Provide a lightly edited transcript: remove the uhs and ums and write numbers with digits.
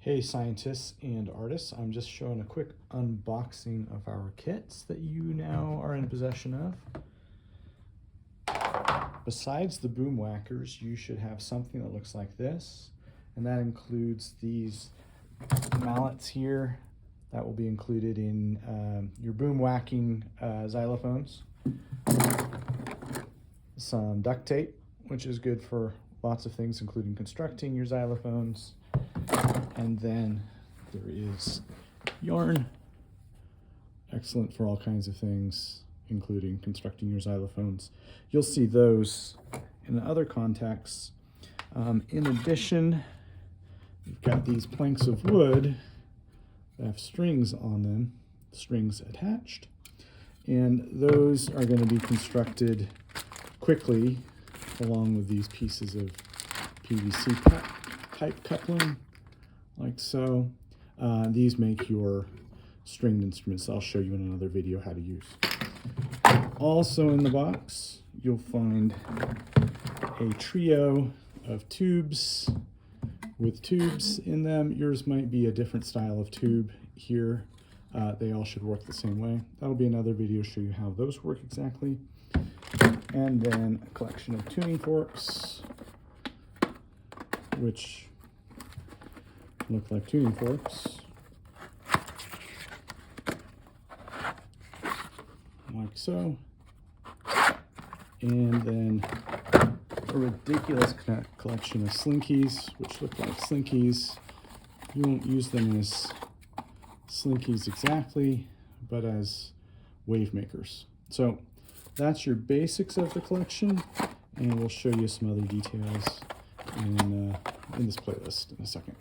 Hey scientists and artists, I'm just showing a quick unboxing of our kits that you now are in possession of. Besides the boom whackers, you should have something that looks like this, and that includes these mallets here that will be included in your boom whacking xylophones. Some duct tape, which is good for lots of things, including constructing your xylophones. And then there is yarn, excellent for all kinds of things, including constructing your xylophones. You'll see those in other contexts. In addition, you've got these planks of wood that have strings on them, strings attached, and those are going to be constructed quickly along with these pieces of PVC pipe coupling, like so. These make your stringed instruments. I'll show you in another video how to use. Also in the box, you'll find a trio of tubes with tubes in them. Yours might be a different style of tube here. They all should work the same way. That'll be another video to show you how those work exactly. And then a collection of tuning forks, which look like tuning forks, like so. And then a ridiculous collection of slinkies, which look like slinkies. You won't use them as slinkies exactly, but as wave makers. So that's your basics of the collection, and we'll show you some other details in this playlist in a second.